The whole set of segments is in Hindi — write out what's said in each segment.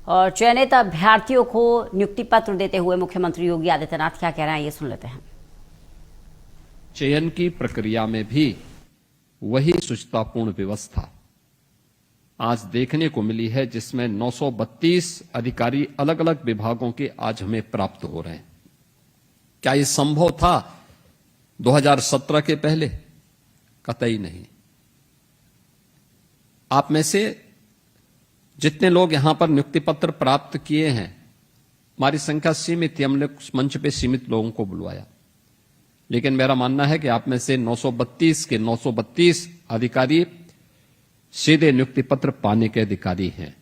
और चयनित अभ्यर्थियों को नियुक्ति पत्र देते हुए मुख्यमंत्री योगी आदित्यनाथ क्या कह रहे हैं, ये सुन लेते हैं। चयन की प्रक्रिया में भी वही शुचितापूर्ण व्यवस्था आज देखने को मिली है, जिसमें 932 अधिकारी अलग अलग विभागों के आज हमें प्राप्त हो रहे हैं। क्या यह संभव था 2017 के पहले? कतई नहीं। आप में से जितने लोग यहां पर नियुक्ति पत्र प्राप्त किए हैं, हमारी संख्या सीमित थी, हमने उस मंच पे सीमित लोगों को बुलवाया, लेकिन मेरा मानना है कि आप में से 932 के 932 अधिकारी सीधे नियुक्ति पत्र पाने के अधिकारी हैं।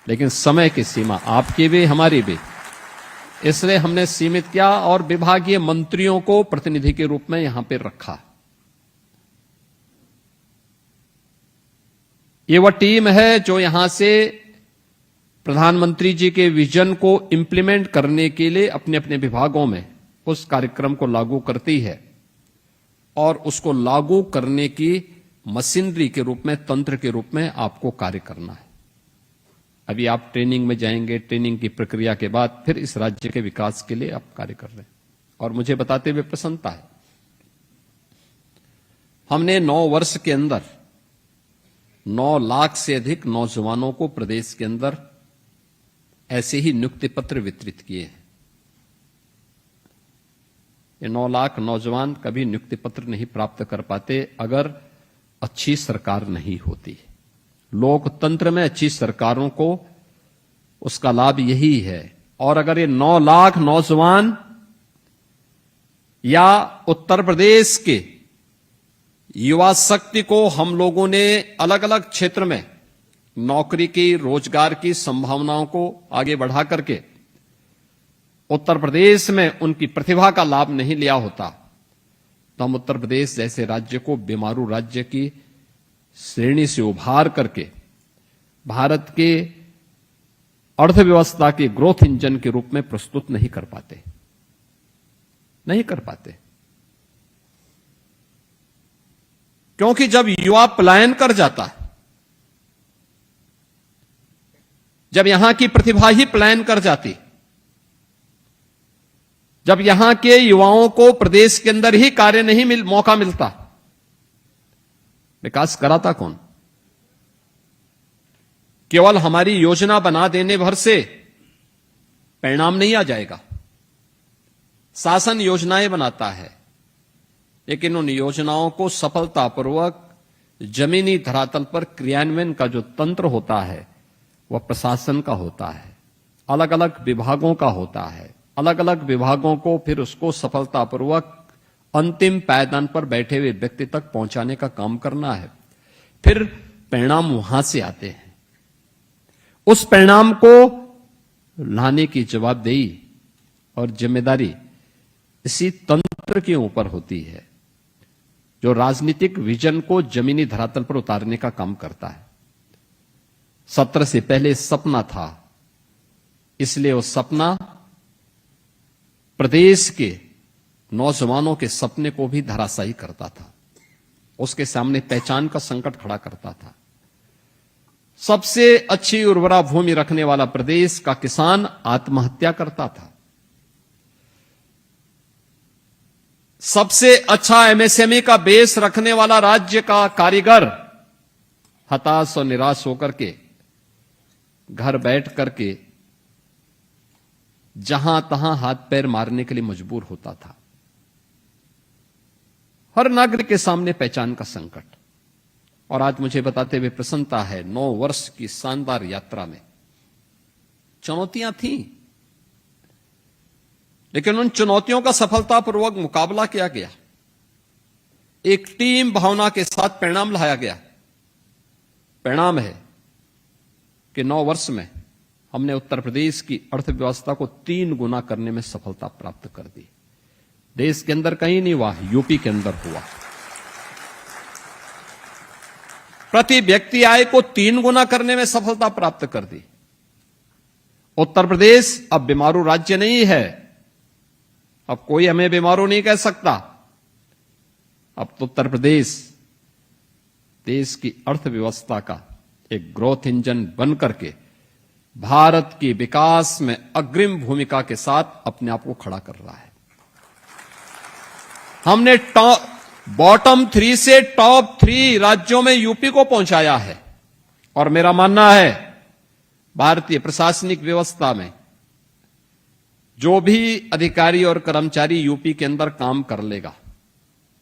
लेकिन समय की सीमा आपकी भी हमारी भी, इसलिए हमने सीमित किया और विभागीय मंत्रियों को प्रतिनिधि के रूप में यहां पर रखा। ये वह टीम है जो यहां से प्रधानमंत्री जी के विजन को इंप्लीमेंट करने के लिए अपने अपने विभागों में उस कार्यक्रम को लागू करती है और उसको लागू करने की मशीनरी के रूप में, तंत्र के रूप में आपको कार्य करना है। अभी आप ट्रेनिंग में जाएंगे, ट्रेनिंग की प्रक्रिया के बाद फिर इस राज्य के विकास के लिए आप कार्य कर रहे हैं और मुझे बताते हुए प्रसन्नता है। हमने 9 वर्ष के अंदर 9 लाख से अधिक नौजवानों को प्रदेश के अंदर ऐसे ही नियुक्ति पत्र वितरित किए हैं। ये 9 लाख नौजवान कभी नियुक्ति पत्र नहीं प्राप्त कर पाते अगर अच्छी सरकार नहीं होती। लोकतंत्र में अच्छी सरकारों को उसका लाभ यही है। और अगर ये 9 लाख नौजवान या उत्तर प्रदेश के युवा शक्ति को हम लोगों ने अलग अलग क्षेत्र में नौकरी की, रोजगार की संभावनाओं को आगे बढ़ा करके उत्तर प्रदेश में उनकी प्रतिभा का लाभ नहीं लिया होता, तो हम उत्तर प्रदेश जैसे राज्य को बीमारू राज्य की श्रेणी से उभार करके भारत के अर्थव्यवस्था के ग्रोथ इंजन के रूप में प्रस्तुत नहीं कर पाते। क्योंकि जब युवा पलायन कर जाता है, जब यहां की प्रतिभा ही पलायन कर जाती, जब यहां के युवाओं को प्रदेश के अंदर ही कार्य नहीं मौका मिलता, विकास कराता कौन? केवल हमारी योजना बना देने भर से परिणाम नहीं आ जाएगा। शासन योजनाएं बनाता है, लेकिन उन योजनाओं को सफलतापूर्वक जमीनी धरातल पर क्रियान्वयन का जो तंत्र होता है वह प्रशासन का होता है, अलग अलग विभागों का होता है। अलग अलग विभागों को फिर उसको सफलतापूर्वक अंतिम पायदान पर बैठे हुए व्यक्ति तक पहुंचाने का काम करना है। फिर परिणाम वहां से आते हैं। उस परिणाम को लाने की जवाबदेही और जिम्मेदारी इसी तंत्र के ऊपर होती है जो राजनीतिक विजन को जमीनी धरातल पर उतारने का काम करता है। 17 से पहले सपना था, इसलिए वो सपना प्रदेश के नौजवानों के सपने को भी धराशायी करता था, उसके सामने पहचान का संकट खड़ा करता था। सबसे अच्छी उर्वरा भूमि रखने वाला प्रदेश का किसान आत्महत्या करता था। सबसे अच्छा एमएसएमई का बेस रखने वाला राज्य का कारीगर हताश और निराश होकर के घर बैठ करके जहां तहां हाथ पैर मारने के लिए मजबूर होता था। हर नागरिक के सामने पहचान का संकट। और आज मुझे बताते हुए प्रसन्नता है, 9 वर्ष की शानदार यात्रा में चुनौतियां थीं, लेकिन उन चुनौतियों का सफलतापूर्वक मुकाबला किया गया। एक टीम भावना के साथ परिणाम लाया गया। परिणाम है कि 9 वर्ष में हमने उत्तर प्रदेश की अर्थव्यवस्था को 3 गुना करने में सफलता प्राप्त कर दी। देश के अंदर कहीं नहीं हुआ, यूपी के अंदर हुआ। प्रति व्यक्ति आय को 3 गुना करने में सफलता प्राप्त कर दी। उत्तर प्रदेश अब बीमारू राज्य नहीं है। अब कोई हमें बीमारू नहीं कह सकता। अब तो उत्तर प्रदेश देश की अर्थव्यवस्था का एक ग्रोथ इंजन बन करके भारत के विकास में अग्रिम भूमिका के साथ अपने आप को खड़ा कर रहा है। हमने बॉटम 3 से टॉप 3 राज्यों में यूपी को पहुंचाया है। और मेरा मानना है भारतीय प्रशासनिक व्यवस्था में जो भी अधिकारी और कर्मचारी यूपी के अंदर काम कर लेगा,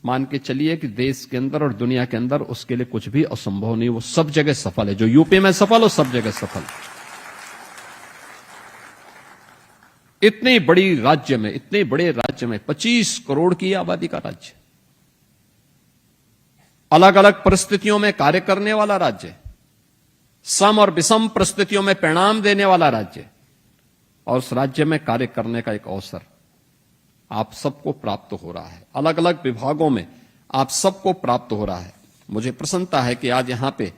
मान के चलिए कि देश के अंदर और दुनिया के अंदर उसके लिए कुछ भी असंभव नहीं, वो सब जगह सफल है। जो यूपी में सफल हो सब जगह सफल। इतने बड़े राज्य में 25 करोड़ की आबादी का राज्य, अलग अलग परिस्थितियों में कार्य करने वाला राज्य, सम और विषम परिस्थितियों में परिणाम देने वाला राज्य, और उस राज्य में कार्य करने का एक अवसर आप सबको प्राप्त हो रहा है। अलग अलग विभागों में आप सबको प्राप्त हो रहा है। मुझे प्रसन्नता है कि आज यहां पे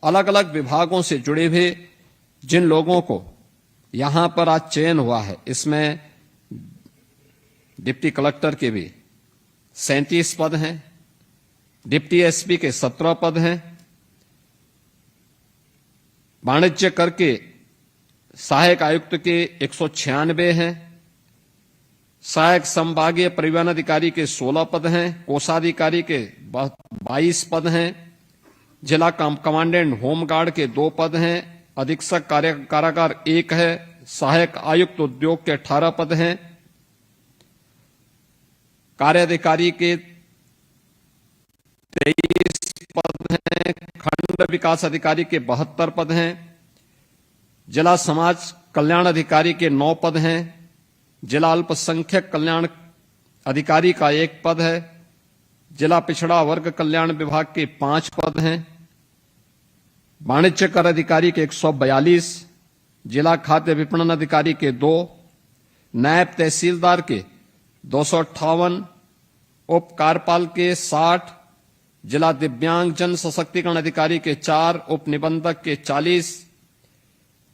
अलग अलग विभागों से जुड़े हुए जिन लोगों को यहां पर आज चयन हुआ है, इसमें डिप्टी कलेक्टर के भी 37 पद हैं, डिप्टी एसपी के 17 पद हैं, वाणिज्य कर के सहायक आयुक्त के 196 हैं, सहायक संभागीय परिवहन अधिकारी के 16 पद हैं, कोषाधिकारी के 22 पद हैं, जिला कमांडेंट होमगार्ड के 2 पद हैं, अधीक्षक कारागार 1 है, सहायक आयुक्त उद्योग के 18 पद हैं, कार्याधिकारी के 23 पद हैं, खंड विकास अधिकारी के 72 पद हैं, जिला समाज कल्याण अधिकारी के 9 पद हैं, जिला अल्पसंख्यक कल्याण अधिकारी का 1 पद है, जिला पिछड़ा वर्ग कल्याण विभाग के 5 पद हैं, वाणिज्य कर अधिकारी के 142, जिला खाद्य विपणन अधिकारी के 2, नायब तहसीलदार के 258, उप कार्यपाल के 60, जिला दिव्यांग जन सशक्तिकरण अधिकारी के 4, उप निबंधक के 40,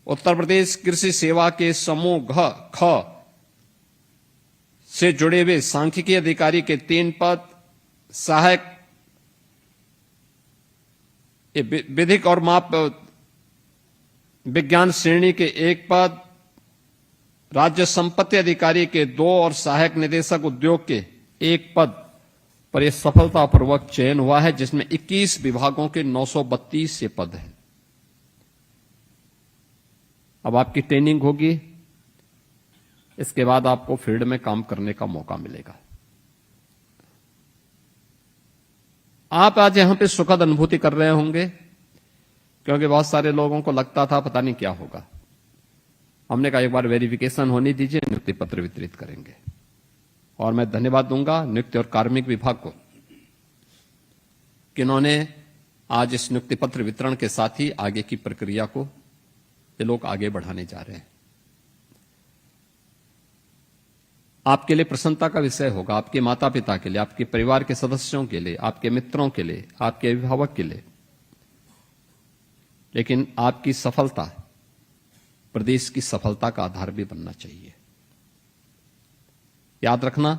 उत्तर प्रदेश कृषि सेवा के समूह ख से जुड़े हुए सांख्यिकी अधिकारी के 3 पद, सहायक विधिक और माप विज्ञान श्रेणी के 1 पद, राज्य संपत्ति अधिकारी के 2 और सहायक निदेशक उद्योग के 1 पद पर यह सफलतापूर्वक चयन हुआ है, जिसमें 21 विभागों के 932 से पद हैं। अब आपकी ट्रेनिंग होगी, इसके बाद आपको फील्ड में काम करने का मौका मिलेगा। आप आज यहां पे सुखद अनुभूति कर रहे होंगे, क्योंकि बहुत सारे लोगों को लगता था पता नहीं क्या होगा। हमने कहा एक बार वेरिफिकेशन होने दीजिए, नियुक्ति पत्र वितरित करेंगे। और मैं धन्यवाद दूंगा नियुक्ति और कार्मिक विभाग को, कि इन्होंने आज इस नियुक्ति पत्र वितरण के साथ ही आगे की प्रक्रिया को ये लोग आगे बढ़ाने जा रहे हैं। आपके लिए प्रसन्नता का विषय होगा, आपके माता पिता के लिए, आपके परिवार के सदस्यों के लिए, आपके मित्रों के लिए, आपके अभिभावक के लिए। लेकिन आपकी सफलता प्रदेश की सफलता का आधार भी बनना चाहिए। याद रखना,